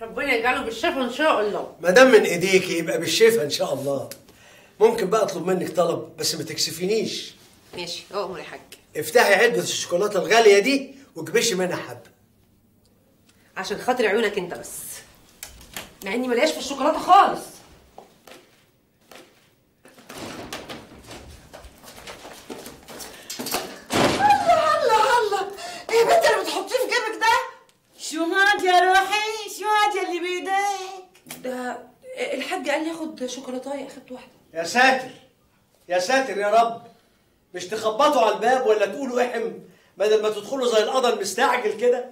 ربنا يجعله بالشفا ان شاء الله. ما دام من ايديك يبقى بالشفا ان شاء الله. ممكن بقى اطلب منك طلب بس ما تكسفينيش؟ ماشي اؤمر يا حاج. افتحي علبه الشوكولاته الغاليه دي واكبشي منها حبه. عشان خاطر عيونك انت بس، مع اني ملياش في الشوكولاته خالص. الله ايه يا بنت اللي بتحطيه في جيبك ده؟ شو هاد يا روحي؟ شو هاد اللي بايديك؟ ده الحاج قال لي اخد شوكولاتايه، اخدت واحده. يا ساتر يا ساتر يا رب، مش تخبطوا على الباب ولا تقولوا احم بدل ما تدخلوا زي القضا المستعجل كده؟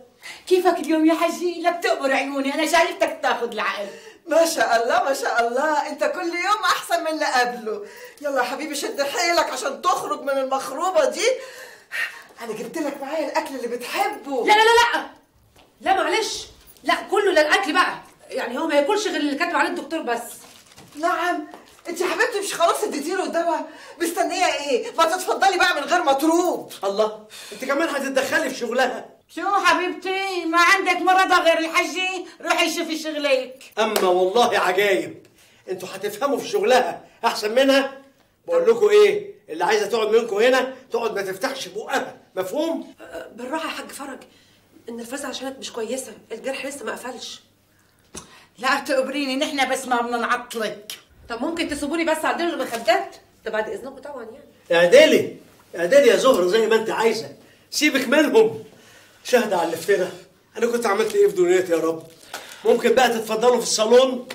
كيفك اليوم يا حجي؟ لك تقبر عيوني، انا شايفتك تاخذ العقل. ما شاء الله ما شاء الله، انت كل يوم احسن من اللي قبله. يلا يا حبيبي شد حيلك عشان تخرج من المخروبه دي. انا جبت لك معايا الاكل اللي بتحبه. لا لا لا لا لا معلش، لا كله للاكل بقى، يعني هو ما ياكلش غير اللي كاتب عليه الدكتور بس. نعم انت يا حبيبتي مش خلاص اديتيله الدواء؟ مستنيه ايه؟ ما تتفضلي بقى من غير ما تروض. الله، انت كمان هتتدخلي في شغلها. شو حبيبتي، ما عندك مرضى غير الحجي؟ روحي شوفي شغلك. اما والله عجايب، انتوا هتفهموا في شغلها احسن منها. بقول لكم ايه، اللي عايزه تقعد منكم هنا تقعد ما تفتحش بقها، مفهوم؟ بالراحه يا حاج فرج، النرفزه عشانك مش كويسه، الجرح لسه ما قفلش. لا تقبريني، نحن بس ما بدنا نعطلك. طب ممكن تسيبوني بس اعدل له المخدات ده بعد اذنكم طبعا يعني. اعدلي اعدلي يا زهره زي ما انت عايزه، سيبك منهم. شهد على الافتراء، انا كنت عملت ايه في دنيتي يا رب؟ ممكن بقى تتفضلوا في الصالون؟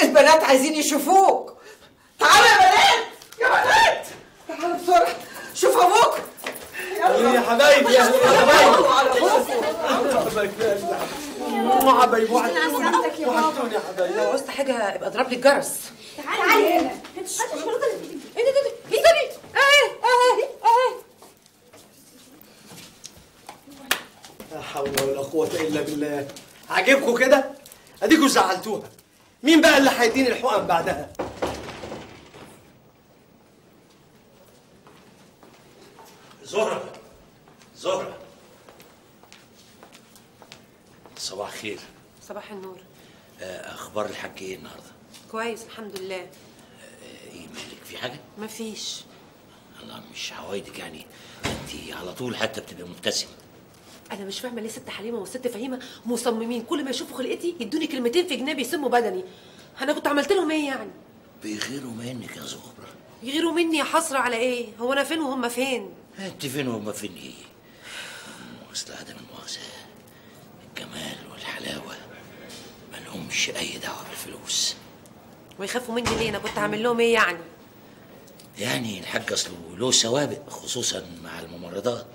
البنات عايزين يشوفوك. تعالوا يا بنات يا بنات، تعالوا بسرعه شوف ابوك. يا حبايبي يا حبايبي حبايبي وحشتوني يا حبايبي. لو عوزت حاجه ابقى اضرب لي الجرس. تعالي هنا. ايه ده اهي اهي اهي. لا حول ولا قوة إلا بالله. عاجبكم كده؟ أديكوا زعلتوها. مين بقى اللي هيديني الحقن بعدها؟ زهرة زهرة، صباح خير. صباح النور. أخبار الحاج إيه النهاردة؟ كويس الحمد لله. إيه مالك، في حاجة؟ مفيش. الله، مش عوايدك يعني، أنت على طول حتى بتبقى مبتسمة. انا مش فاهمه ليه ست حليمه والست فهيمه مصممين كل ما يشوفوا خلقتي يدوني كلمتين في جنابي يسموا بدني. انا كنت عملت لهم ايه يعني؟ بيغيروا منك يا زهرة. يغيروا مني يا حسره على ايه؟ هو انا فين وهم فين؟ أنت فين وهم فين إيه؟ أصل عدم المؤاخذة الجمال والحلاوة مالهمش أي دعوة بالفلوس. ويخافوا مني ليه؟ انا كنت هعمل لهم ايه يعني؟ يعني الحاج أصله له سوابق خصوصا مع الممرضات،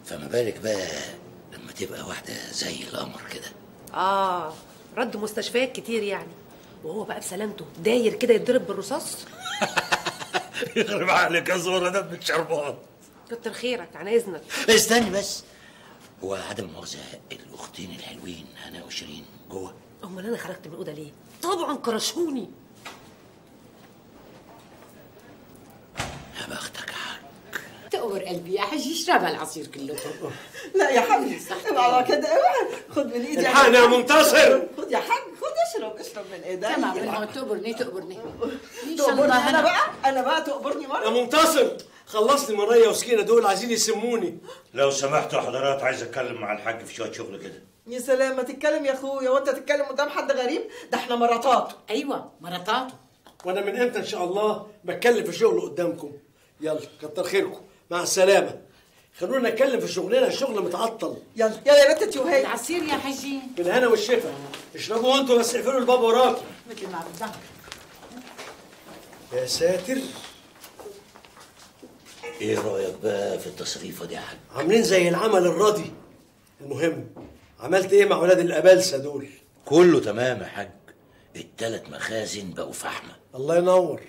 فما بالك بقى لما تبقى واحدة زي القمر كده. رد مستشفيات كتير يعني، وهو بقى بسلامته داير كده يتضرب بالرصاص. يخرب عليك يا زهرة، ده بالشربات. كتر خيرك عن اذنك. استني بس، هو عدم المؤاخذة الأختين الحلوين هنا وشيرين جوه؟ امال انا خرجت من الاوضه ليه؟ طبعا كرشوني. يا بختك يا حاج. تقور قلبي يا حجي، اشربها العصير كله. لا يا حبيبي اوعى كده، اوعى. خد من ايدي الحقني يا منتصر. خد يا حاج، خد اشرب من ايدي. تمام، تقبرني تقبرني. تقبرني انا بقى تقبرني يا مره. منتصر خلصني مرية وسكينة، دول عايزين يسموني. لو سمحتوا حضرات، عايز اتكلم مع الحاج في شويه شغل كده. يا سلام، ما تتكلم يا اخويا وانت تتكلم قدام حد غريب؟ ده احنا مراتات. ايوه مراتاته. وانا من امتى ان شاء الله بتكلم في شغل قدامكم؟ يلا كتر خيركم، مع السلامة. خلونا نتكلم في شغلنا، الشغل متعطل. يلا يلا يا بنت توهي. العصير يا حجي. بالهنا والشفا. اشربوا وانتوا بس اقفلوا الباب وراكي. مثل ما بدك. يا ساتر. ايه رأيك بقى في التصريفة دي يا حاج؟ عاملين زي العمل الراضي. المهم، عملت ايه مع ولاد الابالسه دول؟ كله تمام يا حاج، ال3 مخازن بقوا فحمة. الله ينور.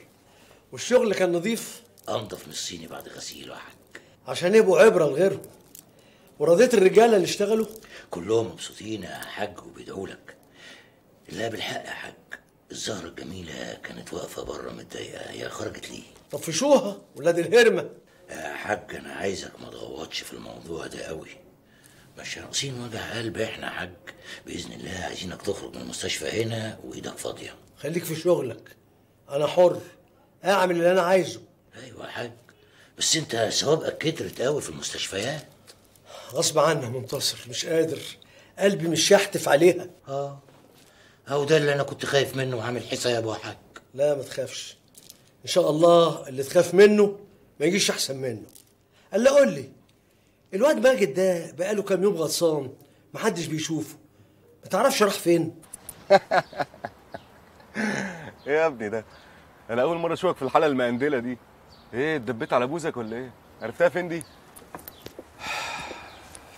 والشغل كان نظيف؟ انضف من الصيني بعد غسيله يا حاج. عشان يبقوا عبره لغيرهم. ورضيت الرجاله اللي اشتغلوا؟ كلهم مبسوطين يا حاج وبيدعوا لك. لا بالحق يا حاج، الزهرة الجميلة كانت واقفة بره متضايقة، هي خرجت ليه؟ طفشوها ولاد الهرمة. يا حاج أنا عايزك ما تغوطش في الموضوع ده قوي، مش ناقصين وجع قلب احنا يا حاج، باذن الله عايزينك تخرج من المستشفى هنا وايدك فاضيه. خليك في شغلك، انا حر اعمل اللي انا عايزه. ايوه يا حاج، بس انت سوابقك كترت قوي في المستشفيات. غصب عنها منتصر، مش قادر، قلبي مش يحتف عليها. اهو ده اللي انا كنت خايف منه وعامل حسابه يا حاج. لا ما تخافش، ان شاء الله اللي تخاف منه ما يجيش احسن منه. قال لي قول لي، الواد ماجد ده بقاله كام يوم غطسان محدش بيشوفه، ما تعرفش راح فين؟ ايه يا ابني ده؟ انا اول مره اشوفك في الحاله المقندله دي. ايه اتدبيت على بوزك ولا ايه؟ عرفتها فين دي؟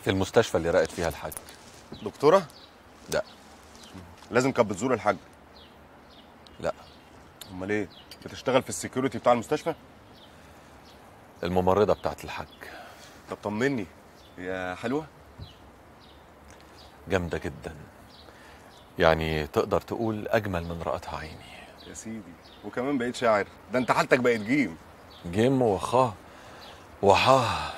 في المستشفى اللي راقد فيها الحاج. دكتوره؟ لا. لازم كانت بتزور الحاج؟ لا. امال ايه؟ بتشتغل في السكيورتي بتاع المستشفى؟ الممرضه بتاعت الحاج. طب طمني، هي حلوه؟ جامده جدا، يعني تقدر تقول اجمل من رأتها عيني. يا سيدي، وكمان بقيت شاعر، ده انت حالتك بقت جيم. جيم وخاه وحاه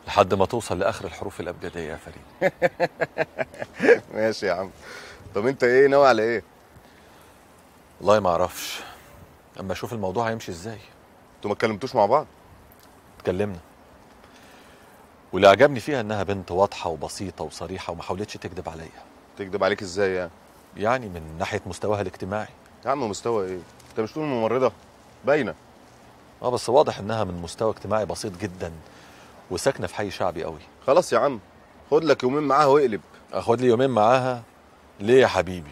لحد ما توصل لاخر الحروف الابجديه يا فريد. ماشي يا عم. طب انت ايه ناوي على ايه؟ والله ما اعرفش، اما اشوف الموضوع هيمشي ازاي. انتوا ما اتكلمتوش مع بعض؟ اتكلمنا، واللي عجبني فيها انها بنت واضحه وبسيطه وصريحه وما حاولتش تكذب عليا. تكذب عليك ازاي يعني؟ يعني من ناحيه مستواها الاجتماعي. يا عم مستوى ايه؟ انت مش تقول ممرضه؟ باينه. بس واضح انها من مستوى اجتماعي بسيط جدا وساكنه في حي شعبي قوي. خلاص يا عم، خد لك يومين معاها واقلب. اخد لي يومين معاها ليه يا حبيبي؟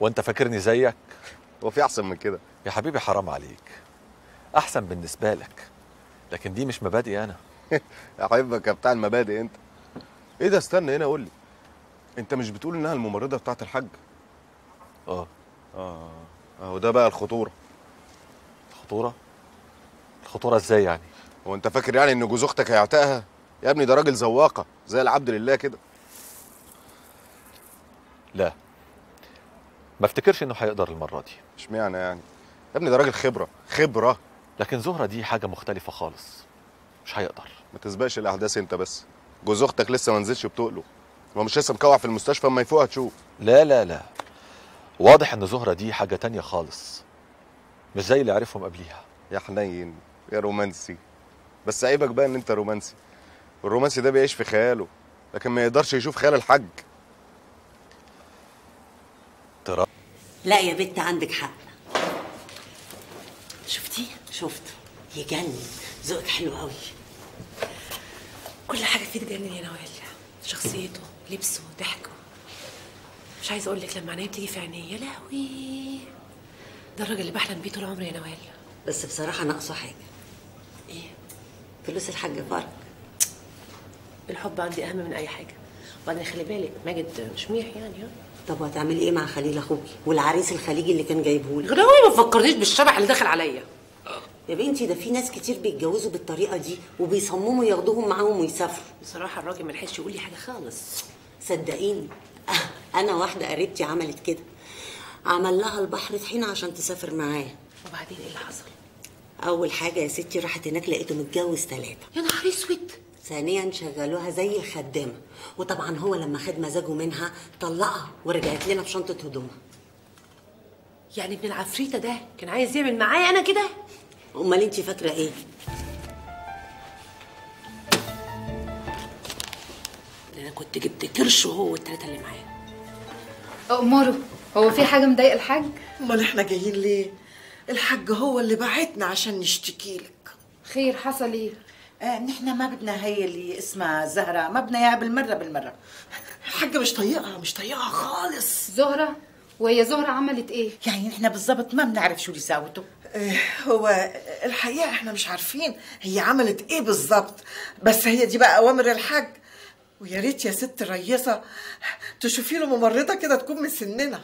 وانت فاكرني زيك؟ هو في احسن من كده؟ يا حبيبي حرام عليك، احسن بالنسبه لك، لكن دي مش مبادئي انا. احبك يا بتاع المبادئ انت. ايه ده؟ استنى هنا قول لي، انت مش بتقول انها الممرضه بتاعت الحاج؟ اهو ده بقى الخطوره. الخطوره ازاي يعني؟ هو انت فاكر يعني ان جوز اختك هيعتقها؟ يا ابني ده راجل زواقه زي العبد لله كده. لا، ما افتكرش انه هيقدر المره دي. اشمعنى يعني؟ يا ابني ده راجل خبره. لكن زهره دي حاجه مختلفه خالص، مش هيقدر. ما تسبقش الاحداث انت بس، جوز اختك لسه ما نزلش بتقله، هو مش لسه مكوع في المستشفى، اما يفوق هتشوف. لا، واضح ان زهره دي حاجه تانية خالص، مش زي اللي عرفهم قبليها. يا حنين يا رومانسي، بس عيبك بقى ان انت رومانسي، والرومانسي ده بيعيش في خياله لكن ما يقدرش يشوف خيال الحاج. ترى لا يا بنت عندك حق. شفتيه؟ شفته يجنن، ذوقك حلو قوي. كل حاجه فيه تجنن يا نوال، شخصيته، لبسه، ضحكه. مش عايزه اقول لك لما عينيه بتيجي في عينيه يا لهوي، ده الراجل اللي بحلم بيه طول عمري يا نوال. بس بصراحه ناقصه حاجه. ايه؟ فلوس الحاج فرج. الحب عندي اهم من اي حاجه، وبعدين خلي بالك ماجد مش ميح يعني. طب وهتعملي ايه مع خليل اخوكي والعريس الخليجي اللي كان جايبهولك؟ غراوي ما تفكرنيش بالشبح اللي دخل عليا. يا بنتي ده في ناس كتير بيتجوزوا بالطريقه دي وبيصمموا ياخدوهم معاهم ويسافروا. بصراحه الراجل ما لحقش يقول لي حاجه خالص. صدقيني انا واحده قريبتي عملت كده، عمل لها البحر طحينه عشان تسافر معاه. وبعدين ايه اللي حصل؟ اول حاجه يا ستي راحت هناك لقيته متجوز 3. يا نهار اسود. ثانيا شغلوها زي الخدامه، وطبعا هو لما خد مزاجه منها طلقها ورجعت لنا بشنطه هدومها. يعني ابن العفريته ده كان عايز يعمل معايا انا كده؟ امال انت فاكره ايه؟ انا كنت جبت كرش وهو والثلاثه اللي معايا. أمره، هو في حاجه مضايقه الحاج؟ امال احنا جايين ليه؟ الحاج هو اللي بعتنا عشان نشتكي لك. خير، حصل ايه؟ نحن ما بدنا هي اللي اسمها زهره، ما بدنا اياها بالمره. الحاجه مش طايقها خالص. زهره؟ وهي زهره عملت ايه؟ يعني نحن بالضبط ما بنعرف شو اللي ساوته. هو الحقيقه احنا مش عارفين هي عملت ايه بالضبط، بس هي دي بقى اوامر الحاج. ويا ريت يا ست الريسه تشوفي له ممرضه كده تكون من سننا.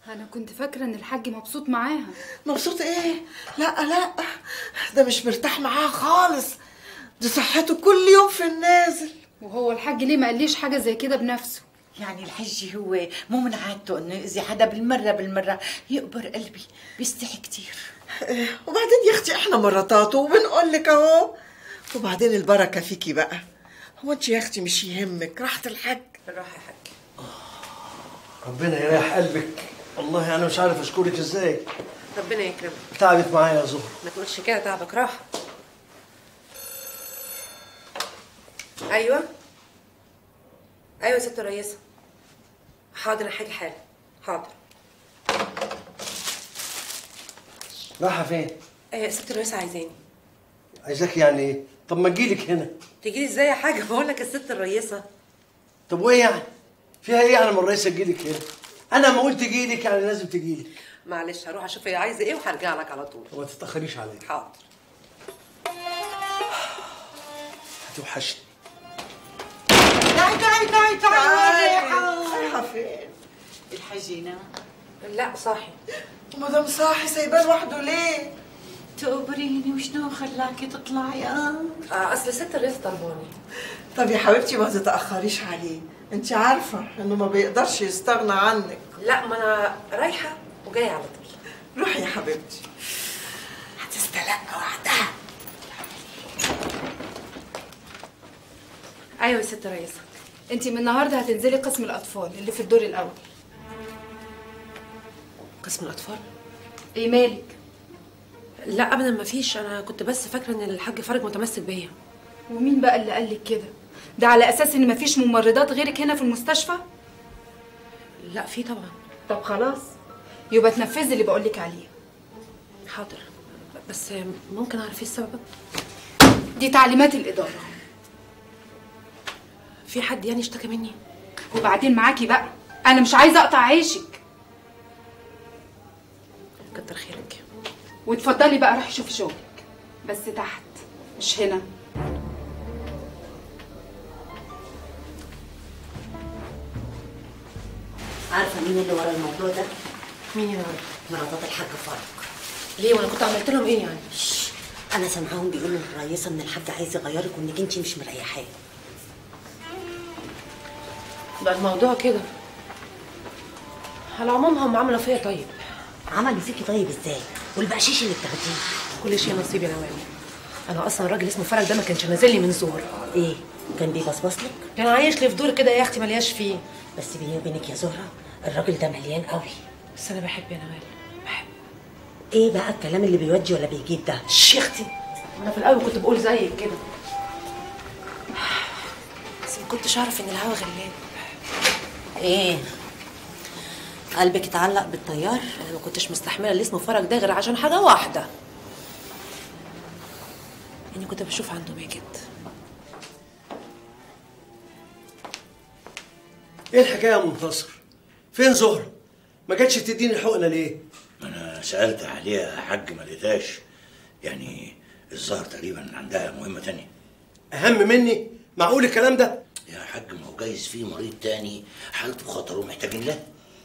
انا كنت فاكره ان الحاج مبسوط معاها. مبسوط ايه؟ لا ده مش مرتاح معاها خالص، دي صحته كل يوم في النازل. وهو الحاج ليه ما قاليش حاجه زي كده بنفسه؟ يعني الحج هو مو من عادته انه يأذي حدا بالمره، يقبر قلبي، بيستحي كتير. وبعدين يا اختي احنا مراتاته وبنقول لك اهو، وبعدين البركه فيكي بقى. هو انت يا اختي مش يهمك راحه الحاج؟ بالراحه يا حاج. ربنا يريح قلبك. والله انا مش عارف اشكرك ازاي. ربنا يكرمك. تعبت معايا يا زهر. ما تقولش كده، تعبك راحه. ايوه ايوه يا ست الرئيسه. حاضر، انا هاجي حالا. حاضر. رايحه فين؟ ست الرئيسه عايزاني. عايزاك يعني ايه؟ طب ما تجيلك هنا. تجيلي ازاي يا حاجه؟ بقول لك الست الرئيسه. طب وايه يعني؟ فيها ايه يعني ما الرئيسه تجيلك هنا؟ انا ما قلت تجيلك يعني لازم تجيلك. معلش هروح اشوف هي عايزه ايه وهرجع لك على طول. وما تتاخريش عليا. حاضر. هتوحشني. تعالي رايحة فين؟ الحجينة. لا صاحي. ومدام صاحي سايباه لوحده ليه؟ تقبريني وشنو خلاكي تطلعي؟ اصل ست الرئيسه طلباني. طب يا حبيبتي ما تتأخريش عليه، انت عارفة انه ما بيقدرش يستغنى عنك. لا ما انا رايحه وجايه على طول. روحي يا حبيبتي. هتستلقى وحدها. ايوه يا ست رئيسه، انت من النهارده هتنزلي قسم الاطفال اللي في الدور الاول. قسم الاطفال؟ ايه مالك؟ لا ابدا ما فيش، انا كنت بس فاكره ان الحاج فرج متمسك بيا. ومين بقى اللي قالك كده؟ ده على اساس ان مفيش ممرضات غيرك هنا في المستشفى؟ لا في طبعا. طب خلاص، يبقى تنفذي اللي بقولك عليه. حاضر، بس ممكن اعرف ايه السبب؟ دي تعليمات الاداره. في حد يعني اشتكى مني؟ وبعدين معاكي بقى، انا مش عايزه اقطع عيشك. كتر خيرك. واتفضلي بقى روحي شوفي شغلك، بس تحت مش هنا. عارفه مين اللي ورا الموضوع ده؟ مين اللي ورا؟ مراتات الحاج فرج. ليه وانا كنت عملت لهم ايه يعني؟ انا سامعاهم بيقولوا للرئيسه ان الحاج عايز يغيرك وانك انت مش مريحاه. بقى الموضوع كده. على العموم هم عملوا فيا طيب. عملوا فيكي طيب ازاي؟ والبقشيش اللي بتاخديه؟ كل شيء نصيب يا نوال. انا اصلا الراجل اسمه فرج ده ما كانش نازل لي من زور. ايه؟ كان بيبصبص لك؟ كان عايش لي في دور كده يا اختي ملياش فيه. بس بيني وبينك يا زهره الراجل ده مليان قوي. بس انا بحب يا نوال، بحب. ايه بقى الكلام اللي بيودي ولا بيجيب ده؟ يا اختي انا في الاول كنت بقول زيك كده، بس ما كنتش اعرف ان الهوا غلاب. ايه؟ قلبك اتعلق بالطيار؟ انا ما كنتش مستحمله اللي اسمه فرج ده غير عشان حاجه واحده، اني كنت بشوف عنده ماجد. ايه الحكايه يا منتصر؟ فين زهره؟ ما جاتش تديني الحقنه ليه؟ انا سالت عليها يا حاج ما لقيتهاش، يعني الظاهر تقريبا عندها مهمه تانية. اهم مني؟ معقول الكلام ده؟ يا حاج ما هو جايز فيه مريض تاني حالته خطر ومحتاجين له.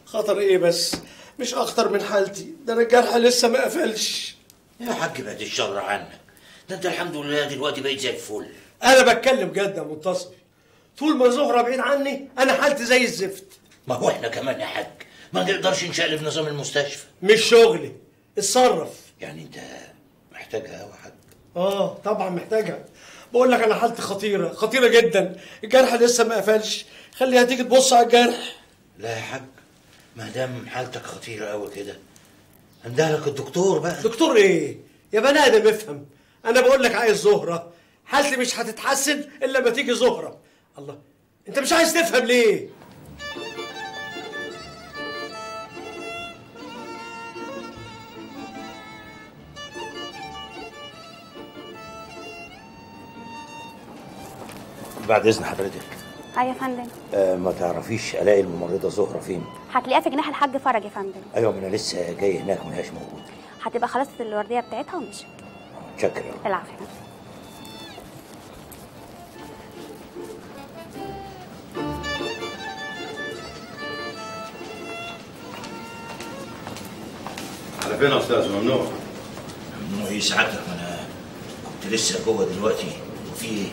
خطر ايه بس؟ مش اخطر من حالتي، ده انا الجرح لسه ما قفلش. يا حاج بعد الشر عنك، ده انت الحمد لله دلوقتي بقيت زي الفل. انا بتكلم جد يا منتصر، طول ما زهره بعيد عني انا حالتي زي الزفت. ما هو احنا كمان يا حاج ما نقدرش نشقلب نظام المستشفى. مش شغلي، اتصرف. يعني انت محتاجها يا حاج؟ طبعا محتاجها. بقول لك انا حالتي خطيره خطيره جدا، الجرح لسه ما قفلش، خليها تيجي تبص على الجرح. لا يا حاج ما دام حالتك خطيره قوي كده هندهلك الدكتور بقى. دكتور ايه يا بني ادم؟ افهم، انا بقول لك عايز زهره، حالتي مش هتتحسن الا لما تيجي زهره. الله، انت مش عايز تفهم ليه؟ بعد اذن حضرتك. ايوه يا فندم. ما تعرفيش الاقي الممرضه زهره فين؟ هتلاقيها في جناح الحاج فرج يا فندم. ايوه ما انا لسه جاي هناك ما هياش موجوده. هتبقى خلصت الورديه بتاعتها ومشيت. متشكر. العفو. على فين يا استاذ؟ ممنوع. ممنوع ايه سعادتك؟ ما انا كنت لسه جوه دلوقتي. وفي ايه؟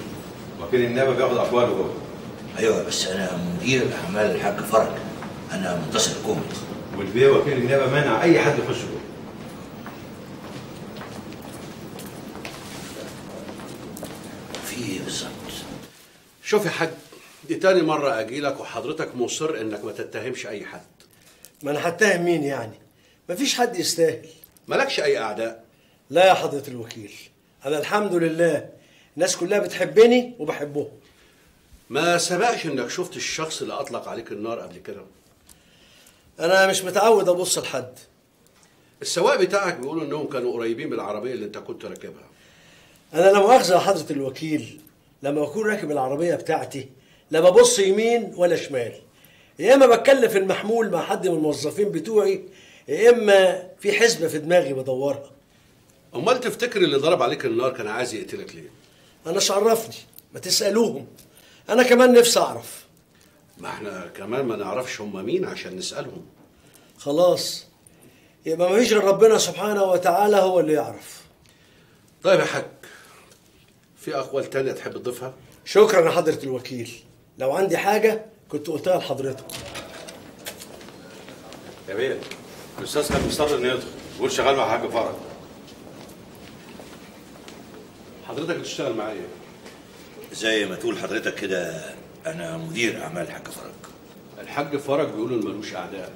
وكيل النيابه بياخد اقواله جوه. ايوه بس انا مدير اعمال الحاج فرج، انا منتصر الكومي. والبيه وكيل النيابه مانع اي حد يخش جوه. في ايه بالظبط؟ شوف يا حاج، دي تاني مرة أجيلك وحضرتك مصر إنك ما تتهمش أي حد. ما أنا هتهم مين يعني؟ مفيش حد يستاهل. مالكش أي أعداء؟ لا يا حضرة الوكيل، أنا الحمد لله الناس كلها بتحبني وبحبهم. ما سبقش إنك شفت الشخص اللي أطلق عليك النار قبل كده؟ أنا مش متعود أبص لحد. السواق بتاعك بيقولوا إنهم كانوا قريبين من العربية اللي أنت كنت راكبها. أنا لا مؤاخذة يا حضرة الوكيل، لما أكون راكب العربية بتاعتي لا ببص يمين ولا شمال، يا إما بتكلم في المحمول مع حد من الموظفين بتوعي، يا إما في حسبة في دماغي بدورها. أمال تفتكر اللي ضرب عليك النار كان عايز يقتلك ليه؟ أنا عرفني، ما تسألوهم، أنا كمان نفسي أعرف. ما احنا كمان ما نعرفش هم مين عشان نسألهم. خلاص يبقى ما فيش غير ربنا سبحانه وتعالى هو اللي يعرف. طيب يا حاج، في أقوال تانية تحب تضيفها؟ شكرا يا حضرة الوكيل، لو عندي حاجة كنت قلتها لحضرتك. يا بيه الأستاذ كان مستغرب إنه يدخل، بيقول شغال مع حاج فرج. حضرتك بتشتغل معايا؟ زي ما تقول حضرتك كده انا مدير اعمال الحاج فرج. الحاج فرج بيقولوا إن ملوش اعداء،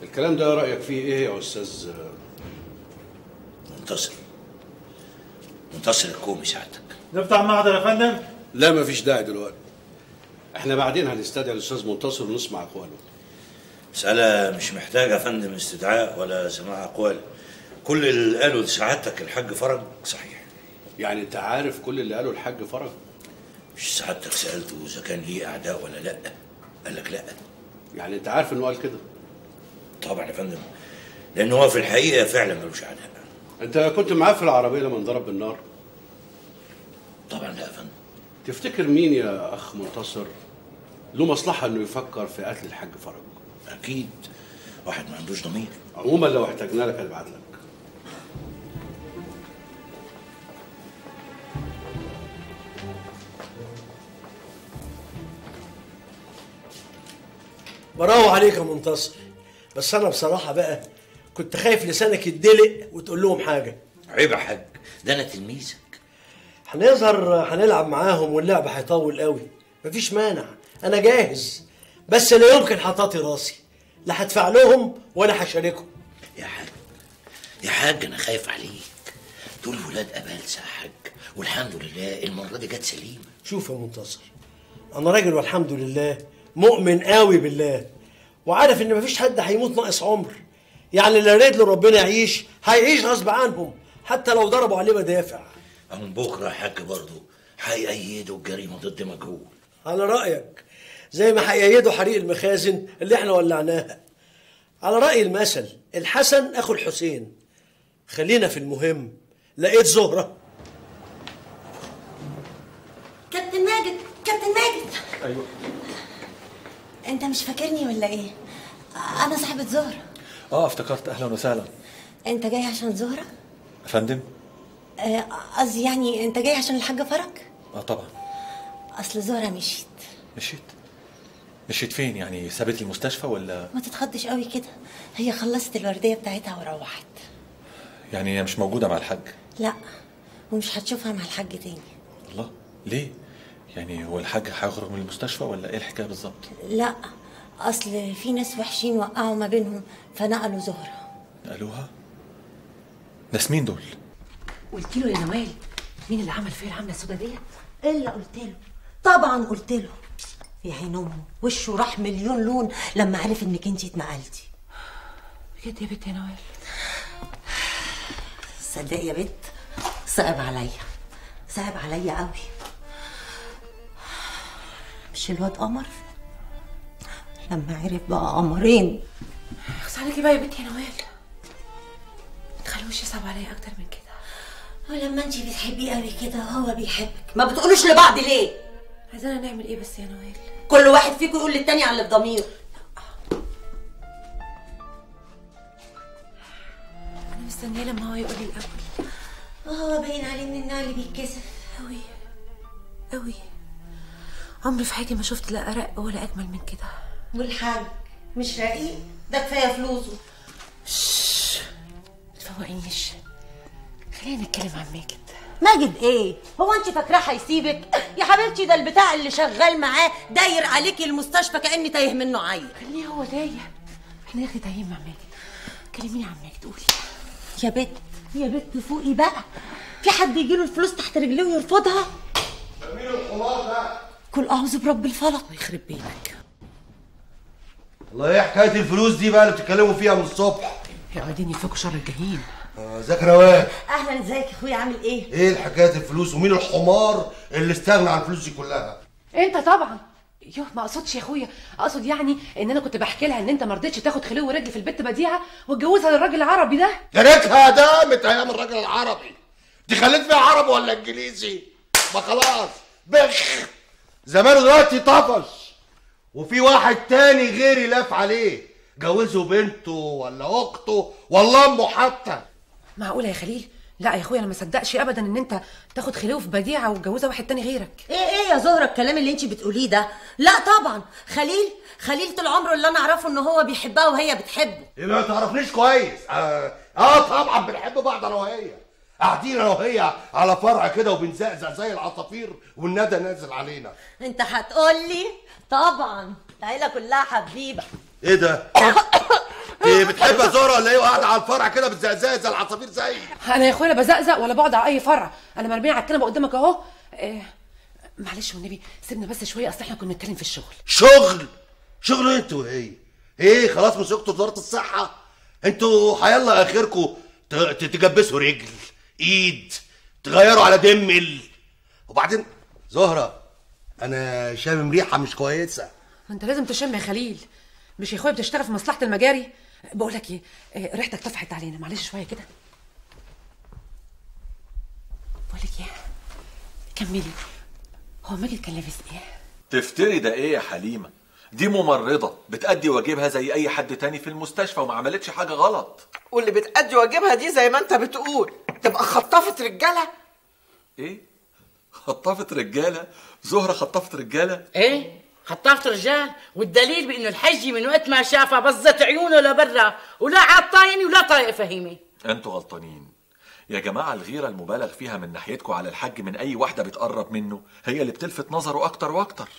الكلام ده رايك فيه ايه يا استاذ؟ منتصر الكومي سعادتك. نفتح محضر يا فندم؟ لا مفيش داعي دلوقتي، احنا بعدين هنستدعي الاستاذ منتصر ونسمع اقواله. مسألة مش محتاجة يا فندم استدعاء ولا سماع اقوال، كل اللي قاله لسعادتك الحاج فرج صحيح. يعني انت عارف كل اللي قاله الحاج فرج؟ مش سعادتك سألته إذا كان ليه أعداء ولا لأ؟ قال لك لأ. يعني أنت عارف إنه قال كده؟ طبعا يا فندم، لأن هو في الحقيقة فعلا ملوش أعداء. أنت كنت معاه في العربية لما انضرب بالنار؟ طبعا لا يا فندم. تفتكر مين يا أخ منتصر له مصلحة إنه يفكر في قتل الحاج فرج؟ أكيد واحد ما عندوش ضمير. عموما لو احتاجنا لك هنبعت لك. براوة عليك يا منتصر، بس انا بصراحه بقى كنت خايف لسانك يتدلق وتقول لهم حاجه. عيب يا حاج، ده انا تلميذك. هنظهر هنلعب معاهم واللعب هيطول قوي، مفيش مانع، انا جاهز، بس لا يمكن حطاطي راسي، لا هدفع لهم ولا هشاركهم. يا حاج انا خايف عليك، دول ولاد ابالسه يا حاج، والحمد لله المره دي جت سليمه. شوف يا منتصر، انا راجل والحمد لله مؤمن قوي بالله، وعارف ان مفيش حد هيموت ناقص عمر، يعني اللي ريد له ربنا يعيش هيعيش غصب عنهم حتى لو ضربوا عليه مدافع. من بكره يا حاج برضه هيأيدوا الجريمه ضد مجهول. على رايك، زي ما هيأيدوا حريق المخازن اللي احنا ولعناها. على راي المثل، الحسن اخو الحسين. خلينا في المهم. لقيت زهره. كابتن ماجد، كابتن ماجد. ايوه. انت مش فاكرني ولا ايه؟ انا صاحبة زهرة. افتكرت، اهلا وسهلا. انت جاي عشان زهرة؟ يا فندم؟ قصدي يعني انت جاي عشان الحاجة فرج؟ طبعا. اصل زهرة مشيت. مشيت فين؟ يعني سابت المستشفى ولا؟ ما تتخضش قوي كده، هي خلصت الوردية بتاعتها وروحت. يعني هي مش موجودة مع الحاج؟ لا، ومش هتشوفها مع الحاج تاني. الله، ليه؟ يعني هو الحاج هيخرج من المستشفى ولا ايه الحكايه بالظبط؟ لا، اصل في ناس وحشين وقعوا ما بينهم فنقلوا زهرة. نقلوها؟ ناس مين دول؟ قلت له يا نوال مين اللي عمل فيا العمله السودا ديت؟ الا قلت له، طبعا قلت له. في عين امه وشه راح مليون لون لما عرف انك انتي اتنقلتي. بجد يا بنت يا نوال؟ صدق يا بنت، صعب عليا قوي. مش الواد قمر؟ لما عرف بقى قمرين. اخس عليكي بقى يا بنتي يا نوال، متخلوش يصعب عليا اكتر من كده. ولما انتي بتحبيه قوي كده هو بيحبك، ما بتقولوش لبعض ليه؟ عايزانا نعمل ايه بس يا نوال؟ كل واحد فيكم يقول للتاني على اللي في ضميره. انا مستنيه لما هو يقول لي الاول. هو باين عليه من النوع اللي بيتكسف قوي قوي. عمري في حياتي ما شفت لا ارق ولا اجمل من كده. والحاج مش رقيق؟ ده كفايه فلوسه. ما تفوقينيش، خلينا نتكلم عن ماجد. ماجد ايه؟ هو انت فاكراه هيسيبك؟ يا حبيبتي ده البتاع اللي شغال معاه داير عليكي المستشفى كأني تايه منه عيل. خليه هو تايه، احنا يا اخي تايهين مع ماجد. كلميني عن ماجد قولي. يا بت يا بت فوقي بقى، في حد يجيله الفلوس تحت رجليه ويرفضها؟ مين الحمار ده؟ كل اعوذ برب الفلق. يخرب بيتك. والله ايه حكايه الفلوس دي بقى اللي بتتكلموا فيها من الصبح؟ يا قاعدين يفكوا شر الجحيم. ازيك يا نوال؟ اهلا، ازيك يا اخويا، عامل ايه؟ ايه حكايه الفلوس ومين الحمار اللي استغنى عن الفلوس دي كلها؟ انت طبعا. يوه ما اقصدش يا اخويا، اقصد يعني ان انا كنت بحكي لها ان انت ما رضيتش تاخد خلو ورجل في البت بديعه وتجوزها للراجل العربي ده. يا ريتها دامت ايام الراجل العربي دي، خليت فيها عربي ولا انجليزي؟ ما خلاص بخ، زمانه دلوقتي طفش وفي واحد تاني غيري لاف عليه، جوزه بنته ولا اخته ولا امه حتى. معقوله يا خليل؟ لا يا اخويا انا ما صدقش ابدا ان انت تاخد خلو في بديعه وتجوزها واحد تاني غيرك. ايه يا زهره الكلام اللي انت بتقوليه ده؟ لا طبعا، خليل طول عمره اللي انا اعرفه ان هو بيحبها وهي بتحبه. يبقى ما تعرفنيش كويس. طبعا بنحب بعض انا وهي، قاعدين انا وهي على فرع كده وبنزقزق زي العصافير والندى نازل علينا. انت هتقولي طبعا العيله كلها حبيبه. ايه ده؟ ايه بتحب يا زهره ولا ايه؟ وقاعده على الفرع كده بتزقزق زي العصافير زي؟ انا يا اخويا لا بزقزق ولا بقعد على اي فرع، انا مرميه على الكنبه قدامك اهو. معلش والنبي سيبنا بس شويه، اصل احنا كنا بنتكلم في الشغل. شغل انتوا وهي؟ ايه خلاص مسكتوا وزاره الصحه؟ انتوا هيلا اخركم تجبسوا رجل ايد تغيروا على دمل. وبعدين زهره انا شامم ريحه مش كويسه. انت لازم تشم يا خليل، مش يا اخويا بتشتغل في مصلحه المجاري؟ بقول لك ايه، ريحتك طفحت علينا، معلش شويه كده. بقول لك ايه، كملي. هو ماجد كان لابس ايه؟ تفتري ده ايه يا حليمه؟ دي ممرضه بتأدي واجبها زي اي حد تاني في المستشفى وما عملتش حاجه غلط. واللي بتأدي واجبها دي زي ما انت بتقول تبقى خطافه رجاله؟ ايه؟ خطافه رجاله؟ زهره خطافه رجاله؟ ايه؟ خطافة رجال، والدليل بانه الحجي من وقت ما شافها بظت عيونه لبرا ولا عاد طايني ولا طايق فهيمه. انتوا غلطانين يا جماعه، الغيره المبالغ فيها من ناحيتكم على الحاج من اي واحده بتقرب منه هي اللي بتلفت نظره اكتر واكتر.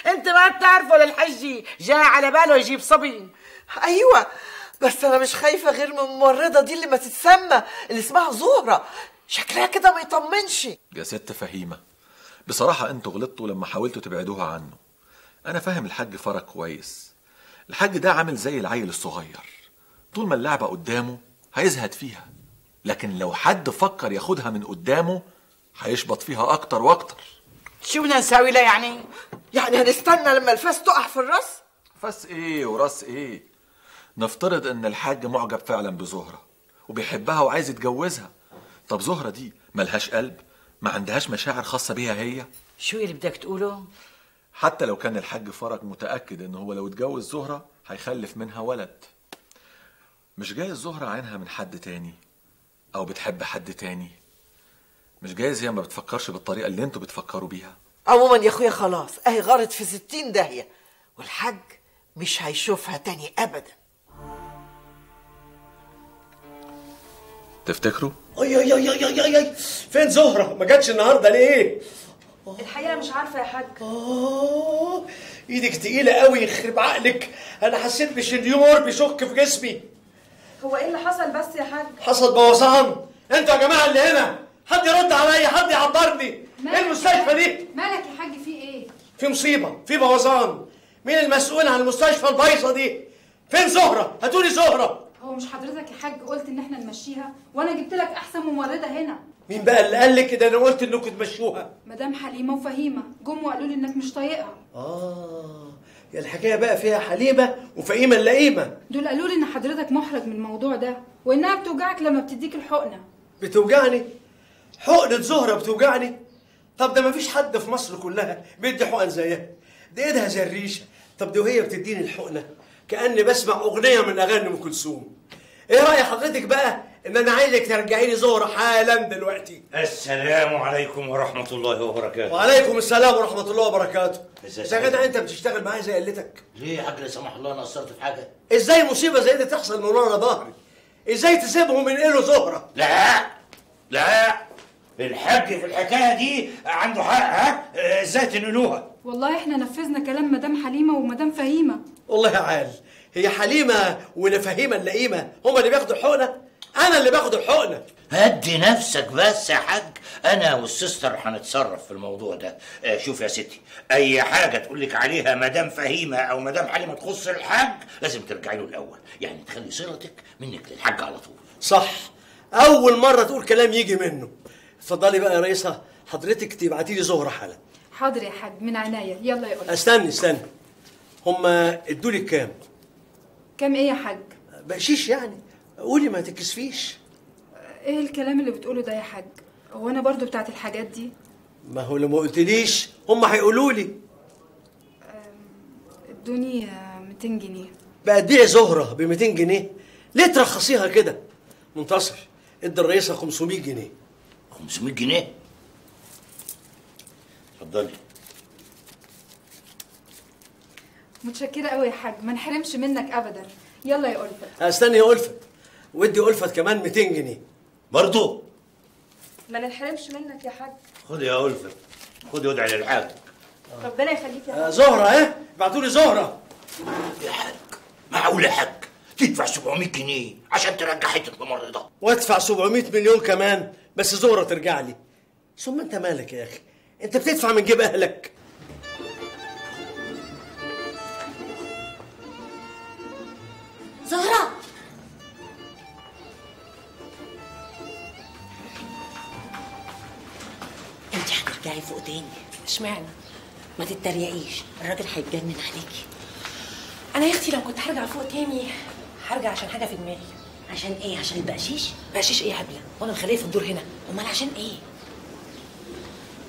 انت ما بتعرفوا للحجي جاء على باله يجيب صبي. ايوه بس انا مش خايفه غير من الممرضه دي اللي ما تتسمى، اللي اسمها زهره، شكلها كده ما يطمنش. يا ست فهيمه بصراحه انتوا غلطتوا لما حاولتوا تبعدوها عنه. انا فاهم الحاج فرج كويس، الحاج ده عامل زي العيل الصغير، طول ما اللعبه قدامه هيزهد فيها، لكن لو حد فكر ياخدها من قدامه هيشبط فيها اكتر واكتر. شو بدنا نساوي لها يعني؟ يعني هنستنى لما الفاس تقع في الراس؟ فاس ايه وراس ايه؟ نفترض ان الحاج معجب فعلا بزهره وبيحبها وعايز يتجوزها. طب زهره دي ملهاش قلب؟ ما عندهاش مشاعر خاصه بيها هي؟ شو اللي بدك تقوله؟ حتى لو كان الحاج فرج متاكد ان هو لو اتجوز زهره هيخلف منها ولد، مش جايز زهره عينها من حد تاني او بتحب حد تاني؟ مش جايز هي ما بتفكرش بالطريقه اللي انتوا بتفكروا بيها؟ عموما يا اخويا خلاص اهي غارت في 60 داهيه، والحاج مش هيشوفها تاني ابدا. تفتكروا؟ اي فين زهره؟ ما جاتش النهارده ليه؟ الحقيقه مش عارفه يا حاج. ايدك تقيله قوي يخرب عقلك، انا حسيت بشنيور بيشك في جسمي. هو ايه اللي حصل بس يا حاج؟ حصل بوظان. انتوا يا جماعه اللي هنا حد يرد عليا، حد يعبرني. ايه المستشفى دي؟ مالك يا حاج في ايه؟ في مصيبه، في بوظان. مين المسؤول عن المستشفى البايظه دي؟ فين زهره؟ هاتولي زهره. هو مش حضرتك يا حاج قلت ان احنا نمشيها وانا جبت لك احسن ممرضه هنا؟ مين بقى اللي قال لك كده؟ انا قلت انكم تمشوها. مدام حليمه وفهيمه جم وقالوا لي انك مش طايقها. يا الحكايه بقى فيها حليمه وفهيمه اللئيمه. دول قالوا لي ان حضرتك محرج من الموضوع ده وانها بتوجعك لما بتديك الحقنه. بتوجعني؟ حقنه زهره بتوجعني؟ طب ده مفيش حد في مصر كلها بيدي حقن زيها، دي ايدها زي الريشه. طب دي وهي بتديني الحقنه كاني بسمع اغنيه من اغاني ام كلثوم. ايه راي حضرتك بقى ان انا عايزك ترجعي لي زهره حالا دلوقتي؟ السلام عليكم ورحمه الله وبركاته. وعليكم السلام ورحمه الله وبركاته. يا جدع انت بتشتغل معايا زي قلتك ليه يا حاج؟ لا سمح الله انا قصرت في حاجه؟ ازاي مصيبه زي دي تحصل من ورا ظهري؟ ازاي تسيبهم ينقلوا زهره؟ لا الحاج في الحكايه دي عنده حق، ها؟ ازاي تنقلوها؟ والله احنا نفذنا كلام مدام حليمه ومدام فهيمه. والله يا عال، هي حليمه ونفهيمه اللئيمه هما اللي بياخدوا الحقنه؟ انا اللي باخد الحقنه. هدي نفسك بس يا حاج، انا والسيستر هنتصرف في الموضوع ده. شوف يا ستي، اي حاجه تقول لك عليها مدام فهيمه او مدام حليمه تخص الحاج لازم ترجعي له الاول، يعني تخلي صلتك منك للحاج على طول. صح، اول مره تقول كلام يجي منه. اتفضلي بقى يا ريسه، حضرتك تبعتي لي زهره حالا. حاضر يا حاج، من عناية. يلا يا قلت. استني هما ادوا لك كام؟ كام ايه يا حاج؟ بقشيش يعني، قولي ما تكسفيش. ايه الكلام اللي بتقوله ده يا حاج؟ هو انا برضو بتاعت الحاجات دي؟ ما هو لو ما قلتليش هما هيقولوا لي. ادوني 200 جنيه. بقى تبيعي زهره ب 200 جنيه؟ ليه ترخصيها كده؟ منتصر ادي الرئيسه 500 جنيه. 500 جنيه؟ اتفضلي. متشكرة قوي يا حاج، ما نحرمش منك ابدا. يلا يا ألفت. استني يا ألفت، وادي ألفت كمان 200 جنيه. برضو؟ ما نحرمش منك يا حاج. خد يا ألفت، خد وادعي للحاج. ربنا يخليك يا حاج. زهرة ابعتوا لي زهرة. يا حاج، معقول يا حاج تدفع 700 جنيه عشان ترجع حته الممرضه؟ وادفع 700 مليون كمان بس زهرة ترجع لي. ثم انت مالك يا اخي؟ انت بتدفع من جيب اهلك. زهرة، انت هترجعي فوق تاني. اشمعنى؟ ما تتريقيش، الراجل هيتجنن عليكي. انا يا اختي لو كنت هرجع فوق تاني هرجع عشان حاجه في دماغي. عشان ايه؟ عشان البقشيش؟ بقشيش ايه يا هبله؟ وانا مخليه في الدور هنا. امال عشان ايه؟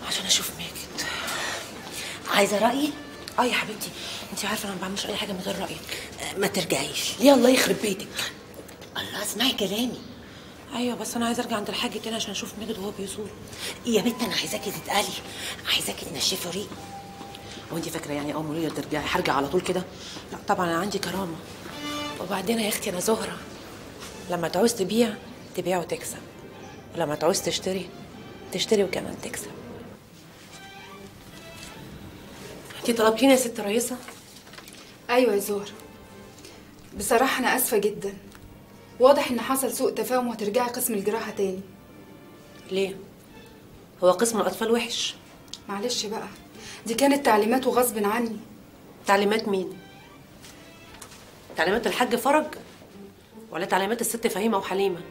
عشان اشوف ماجد. عايزه رايي؟ يا حبيبتي، انت عارفه انا ما بعملش اي حاجه من غير رايك. ما ترجعيش. ليه؟ الله يخرب بيتك. الله، اسمعي كلامي. ايوه بس انا عايزه ارجع عند الحاج تاني عشان اشوف ماجد وهو بيزور. يا بنت انا عايزاكي تتقلي، عايزاكي تنشفي ريق. هو انت فاكره يعني اول ما ليا ترجعي هرجع على طول كده؟ لا طبعا، انا عندي كرامه. وبعدين يا اختي انا زهره، لما تعوز تبيع تبيع وتكسب، ولما تعوز تشتري تشتري وكمان تكسب. انت طلبتيني يا ست رئيسه؟ ايوه يا زهره، بصراحه انا اسفه جدا. واضح ان حصل سوء تفاهم وهترجعي قسم الجراحه تاني. ليه؟ هو قسم الاطفال وحش؟ معلش بقى، دي كانت تعليمات وغصب عني. تعليمات مين؟ تعليمات الحاج فرج ولا تعليمات الست فهيمه وحليمه؟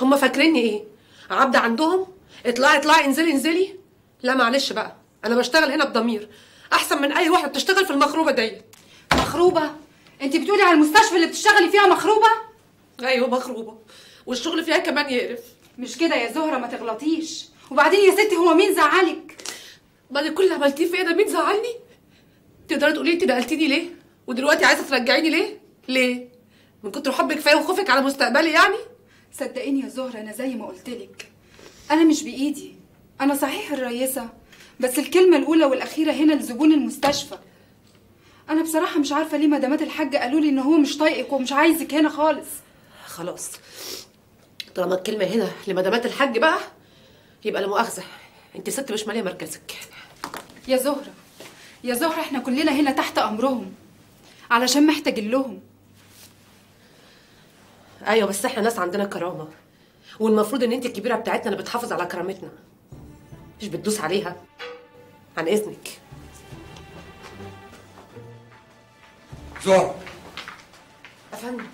هم فاكريني ايه؟ عبده عندهم؟ اطلعي انزلي انزلي. لا معلش بقى، انا بشتغل هنا بضمير احسن من اي واحده بتشتغل في المخروبه ديت. مخروبه؟ انت بتقولي على المستشفى اللي بتشتغلي فيها مخروبه؟ ايوه مخروبه، والشغل فيها كمان يقرف. مش كده يا زهره، ما تغلطيش. وبعدين يا ستي، هو مين زعلك؟ بعد كل اللي عملتيه فيا ده مين زعلني؟ تقدري تقولي انت نقلتيني ليه؟ ودلوقتي عايزه ترجعيني ليه؟ ليه؟ من كتر حبك فيا وخوفك على مستقبلي يعني؟ صدقيني يا زهره، انا زي ما قلتلك، انا مش بايدي. انا صحيح الرئيسه، بس الكلمه الاولى والاخيره هنا لزبون المستشفى. انا بصراحه مش عارفه ليه مدامات الحاج قالوا لي ان هو مش طايقك ومش عايزك هنا خالص. خلاص، طالما الكلمه هنا لمدامات الحاج بقى يبقى لا مؤاخذه، انت ست مش ماليه مركزك. يا زهره احنا كلنا هنا تحت امرهم علشان محتاجين لهم. ايوه بس احنا ناس عندنا كرامه، والمفروض ان انت الكبيره بتاعتنا اللي بتحافظ على كرامتنا، مش بتدوس عليها. عن اذنك. زهرة، افندم.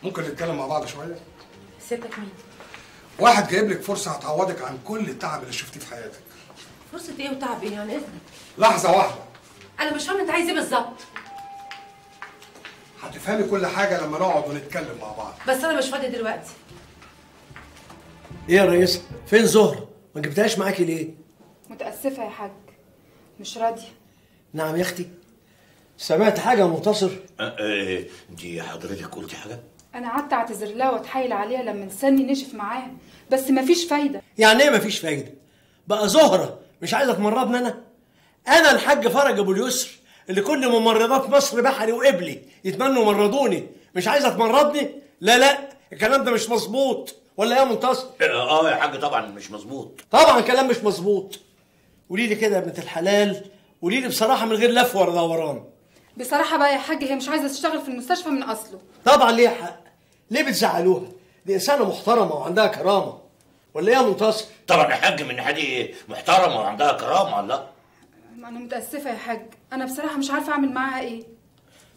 ممكن نتكلم مع بعض شويه؟ سيبك مين؟ واحد جايب لك فرصه هتعوضك عن كل التعب اللي شفتيه في حياتك. فرصه ايه وتعب ايه؟ عن اذنك. لحظه واحده. انا مش فاهمه انت عايز ايه بالظبط. هتفهمي كل حاجه لما نقعد ونتكلم مع بعض. بس انا مش فاضيه دلوقتي. ايه يا ريس؟ فين زهرة؟ ما جبتهاش معاكي ليه؟ متاسفه يا حاج، مش راضيه. نعم يا اختي. سمعت حاجه يا منتصر؟ دي حضرتك قلتي حاجه؟ انا قعدت اعتذر لها واتحايل عليها لما لساني نشف معاها، بس مفيش فايده. يعني ايه مفيش فايده؟ بقى زهرة مش عايزه تمرضني انا الحاج فرج ابو اليسر اللي كل ممرضات مصر بحري وقبلي يتمنوا يمرضوني، مش عايزه تمرضني؟ لا الكلام ده مش مظبوط، ولا يا منتصر؟ يا حاج طبعا مش مظبوط. طبعا كلام مش مظبوط. قولي لي كده يا بنت الحلال، قولي لي بصراحه من غير لف ولا دوران. بصراحه بقى يا حاج هي مش عايزه تشتغل في المستشفى من اصله. طبعا ليها حق. ليه بتزعلوها؟ دي انسانه محترمه وعندها كرامه. ولا ايه يا منتصر؟ طبعا يا حاج من ناحيه محترمه وعندها كرامه. الله، انا متاسفه يا حاج، انا بصراحه مش عارفه اعمل معاها ايه.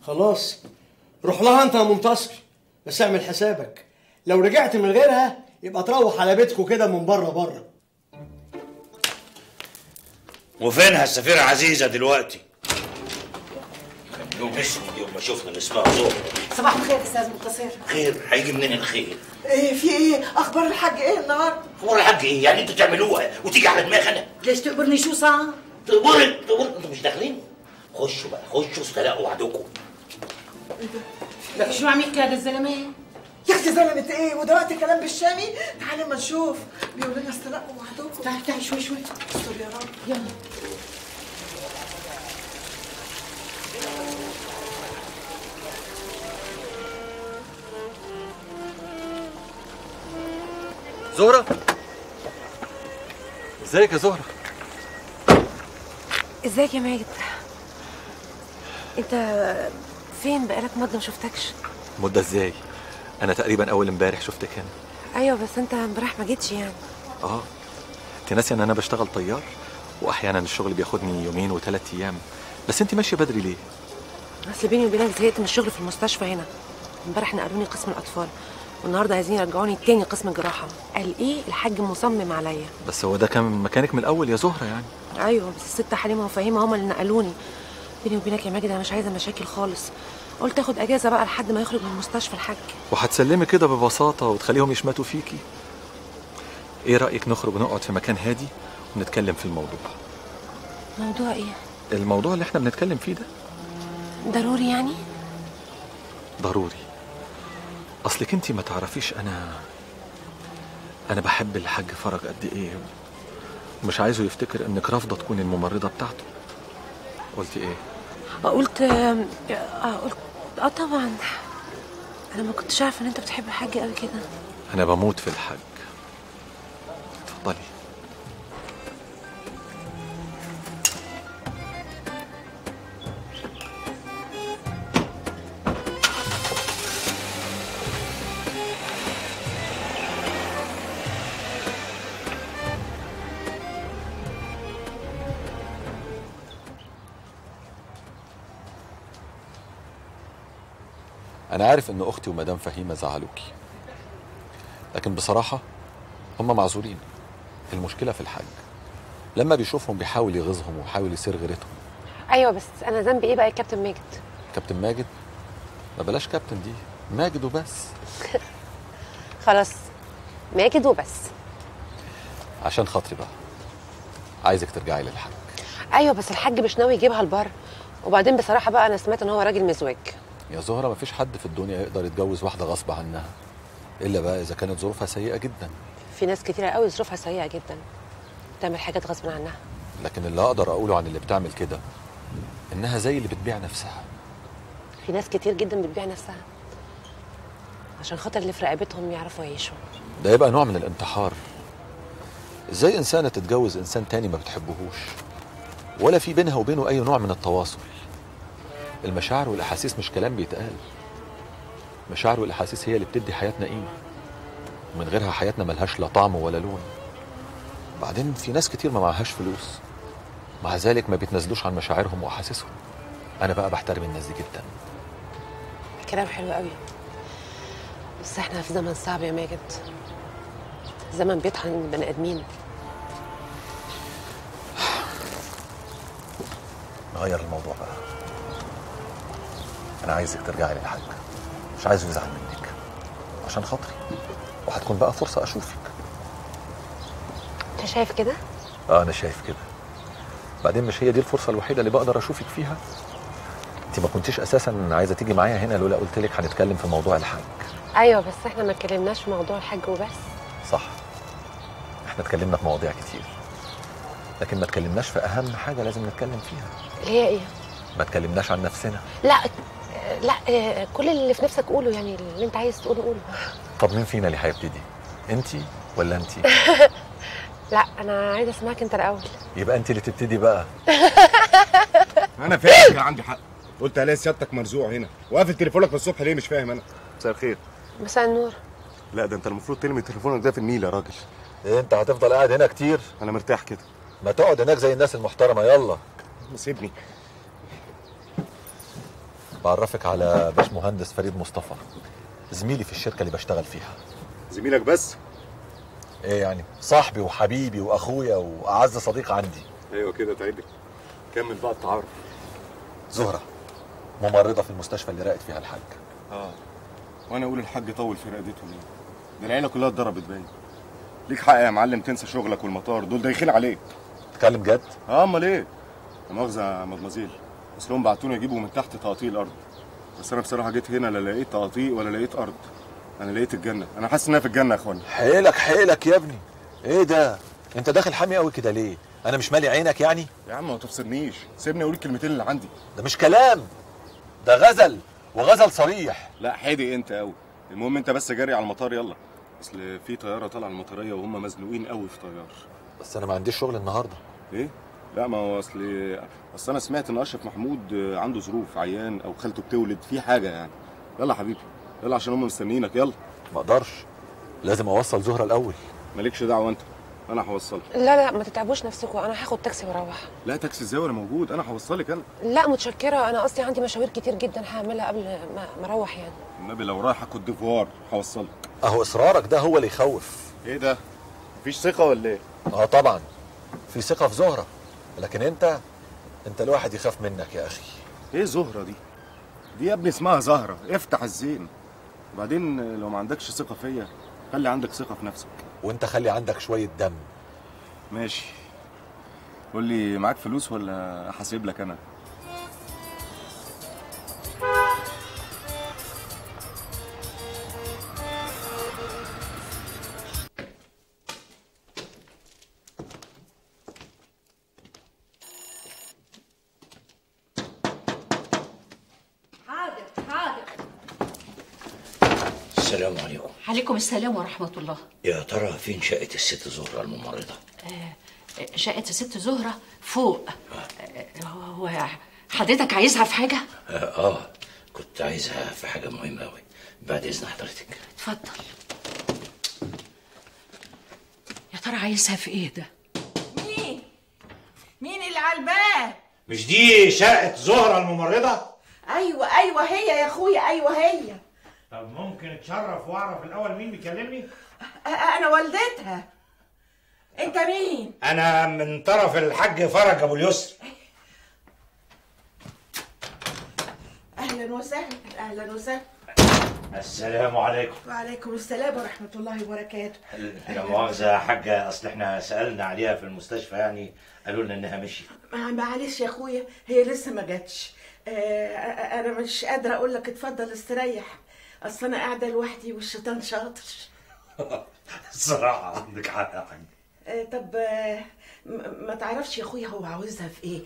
خلاص روح لها انت يا منتصر، بس اعمل حسابك لو رجعت من غيرها يبقى تروح على بيتكم كده من بره. وفينها السفيره عزيزه دلوقتي؟ يوم ما شفنا اللي اسمها زهره. صباح الخير استاذ منتصر. خير؟ هيجي منين الخير؟ ايه في ايه؟ اخبار الحاج ايه النهارده؟ اخبار الحاج ايه؟ يعني انتوا تعملوها وتيجي على دماغي انا؟ ليش تقبرني شو صار؟ تقبرني انتوا مش داخلين؟ خشوا بقى، خشوا استلقوا وعدكم. لك شو عم يحكي هذا الزلمه؟ يا اختي زلمه ايه؟ ودلوقتي كلام بالشامي؟ تعالي ما نشوف. بيقولوا لنا استلقوا وعدكم. تعالي شوي استر يا رب. يلا زهرة، ازيك يا زهرة؟ ازيك يا ماجد؟ انت فين؟ بقالك مده ما شفتكش. مدة ازاي؟ انا تقريبا اول امبارح شفتك هنا. ايوه بس انت امبارح ما جيتش يعني. انت ناسي ان انا بشتغل طيار واحيانا الشغل بياخدني يومين و3 ايام، بس انت ماشيه بدري ليه؟ اصل بيني وبينك زهقت من الشغل في المستشفى هنا. امبارح نقلوني قسم الاطفال والنهارده عايزين يرجعوني تاني قسم الجراحه. قال ايه الحاج مصمم عليا. بس هو ده كان مكانك من الاول يا زهره يعني. ايوه بس الست حليمه وفهيمه هما اللي نقلوني. بيني وبينك يا ماجد انا مش عايزه مشاكل خالص. قلت اخد اجازه بقى لحد ما يخرج من المستشفى الحاج. وهتسلمي كده ببساطه وتخليهم يشمتوا فيكي؟ ايه رايك نخرج ونقعد في مكان هادي ونتكلم في الموضوع؟ موضوع ايه؟ الموضوع اللي احنا بنتكلم فيه ده. ضروري يعني؟ ضروري. اصلك انتي ما تعرفيش انا بحب الحاج فرج قد ايه، ومش عايزه يفتكر انك رافضه تكوني الممرضه بتاعته. قلتي ايه؟ قلت طبعا. انا ما كنتش عارفه ان انت بتحب الحاج قوي كده. انا بموت في الحاج. اتفضلي. أنا عارف إن أختي ومدام فهيمة زعلوكي، لكن بصراحة هم معذورين. المشكلة في الحاج، لما بيشوفهم بيحاول يغيظهم ويحاول يصير غيرتهم. ايوه بس انا ذنبي ايه بقى يا كابتن ماجد؟ كابتن ماجد؟ ما بلاش كابتن دي، ماجد وبس. خلاص ماجد وبس. عشان خاطري بقى عايزك ترجعي للحاج. ايوه بس الحاج مش ناوي يجيبها البر. وبعدين بصراحه بقى انا سمعت ان هو راجل مزواج. يا زهرة مفيش حد في الدنيا يقدر يتجوز واحدة غصب عنها، إلا بقى إذا كانت ظروفها سيئة جدا. في ناس كتيرة قوي ظروفها سيئة جدا بتعمل حاجات غصب عنها. لكن اللي أقدر أقوله عن اللي بتعمل كده إنها زي اللي بتبيع نفسها. في ناس كتير جدا بتبيع نفسها عشان خاطر اللي في رقبتهم يعرفوا يعيشوا. ده يبقى نوع من الانتحار. إزاي إنسانة تتجوز إنسان تاني ما بتحبهوش ولا في بينها وبينه أي نوع من التواصل؟ المشاعر والأحاسيس مش كلام بيتقال. المشاعر والأحاسيس هي اللي بتدي حياتنا قيمة، ومن غيرها حياتنا ملهاش لا طعم ولا لون. بعدين في ناس كتير ما معهاش فلوس، مع ذلك ما بيتنازلوش عن مشاعرهم وأحاسيسهم. أنا بقى بحترم الناس دي جدا. كلام حلو قوي، بس احنا في زمن صعب يا ماجد، زمن بيطحن البني آدمين. نغير الموضوع بقى. أنا عايزك ترجعي للحاج، مش عايزه يزعل منك عشان خاطري، وهتكون بقى فرصة أشوفك. أنت شايف كده؟ أنا شايف كده. بعدين مش هي دي الفرصة الوحيدة اللي بقدر أشوفك فيها؟ أنت ما كنتيش أساسا عايزة تيجي معايا هنا لولا قلت لك هنتكلم في موضوع الحاج. أيوه بس إحنا ما اتكلمناش في موضوع الحاج وبس. صح، إحنا اتكلمنا في مواضيع كتير، لكن ما اتكلمناش في أهم حاجة لازم نتكلم فيها. اللي هي إيه؟ ما اتكلمناش عن نفسنا. لا كل اللي في نفسك قوله، يعني اللي انت عايز تقوله قوله. طب مين فينا اللي هيبتدي؟ انتي ولا انتي؟ لا انا عايزه اسمعك انت الاول. يبقى انتي اللي تبتدي بقى. انا فاهم كان عندي حق، قلت الاقي سيادتك مرزوع هنا وقافل تليفونك من الصبح ليه؟ مش فاهم انا. مساء الخير. مساء النور. لا ده انت المفروض ترمي تليفونك ده في النيل يا راجل. ايه انت هتفضل قاعد هنا كتير؟ انا مرتاح كده. ما تقعد هناك زي الناس المحترمه. يلا سيبني. بعرفك على باشمهندس فريد مصطفى، زميلي في الشركه اللي بشتغل فيها. زميلك بس؟ ايه يعني؟ صاحبي وحبيبي واخويا واعز صديق عندي. ايوه كده تعبت. كمل بقى التعارف. زهره ممرضه في المستشفى اللي راقد فيها الحاج. وانا اقول الحاج طول في رقدته ليه؟ ده العيله كلها اتضربت باين. ليك حق يا معلم تنسى شغلك والمطار، دول دايخين عليك. تتكلم جد؟ امال ايه؟ لا مؤاخذه يا مدمزيل، اصلهم بعتوني يجيبوا من تحت تقاطيع الارض، بس انا بصراحه جيت هنا لا لقيت تقاطيع ولا لقيت ارض، انا لقيت الجنه، انا حاسس انها في الجنه يا اخواني. حيلك يا ابني. ايه ده؟ انت داخل حامي قوي كده ليه؟ انا مش مالي عينك يعني؟ يا عم ما تفصلنيش، سيبني اقول الكلمتين اللي عندي. ده مش كلام، ده غزل وغزل صريح. لا حادق انت قوي. المهم انت بس جري على المطار يلا، اصل في طياره طالعه المطريه وهم مزنوقين قوي في طيار. بس انا ما عنديش شغل النهارده. ايه؟ لا ما هو اصل انا سمعت ان اشرف محمود عنده ظروف، عيان او خالته بتولد في حاجه يعني. يلا يا حبيبي يلا عشان هم مستنيينك يلا. ما اقدرش، لازم اوصل زهره الاول. مالكش دعوه انت، انا هوصلك. لا ما تتعبوش نفسكم، انا هاخد تاكسي واروح. لا تاكسي ازاي وانا موجود؟ انا هوصلك انا. لا متشكره، انا اصلي عندي مشاوير كتير جدا هعملها قبل ما اروح يعني. النبي لو رايح كوت ديفوار هوصلك. اهو اصرارك ده هو اللي يخوف. ايه ده؟ مفيش ثقه ولا ايه؟ طبعا في ثقه في زهره، لكن انت الواحد يخاف منك يا اخي. ايه زهره دي؟ دي يا ابني اسمها زهره، افتح الزين. وبعدين لو ما عندكش ثقه فيا خلي عندك ثقه في نفسك. وانت خلي عندك شويه دم. ماشي. قول لي معاك فلوس ولا احاسب لك انا؟ السلام عليكم. عليكم السلام ورحمة الله. يا ترى فين شقة الست زهرة الممرضة؟ شقة الست زهرة فوق. هو حضرتك عايزها في حاجة؟ كنت عايزها في حاجة مهمة أوي، بعد إذن حضرتك. اتفضل. يا ترى عايزها في إيه ده؟ مين اللي على الباب؟ مش دي شقة زهرة الممرضة؟ ايوه هي يا اخويا، ايوه هي. طب ممكن اتشرف واعرف الاول مين بيكلمني؟ انا والدتها. انت مين؟ انا من طرف الحاج فرج ابو اليسر. اهلا وسهلا. اهلا وسهلا. السلام عليكم. وعليكم السلام ورحمه الله وبركاته. لا مؤاخذة يا حاجة، اصل احنا سألنا عليها في المستشفى يعني قالوا لنا انها مشيت. معلش يا اخويا هي لسه ما جاتش. انا مش قادره اقول لك اتفضل استريح، اصل انا قاعده لوحدي والشيطان شاطر. الصراحة عندك حق يا حاج. طب ما تعرفش يا اخويا هو عاوزها في ايه؟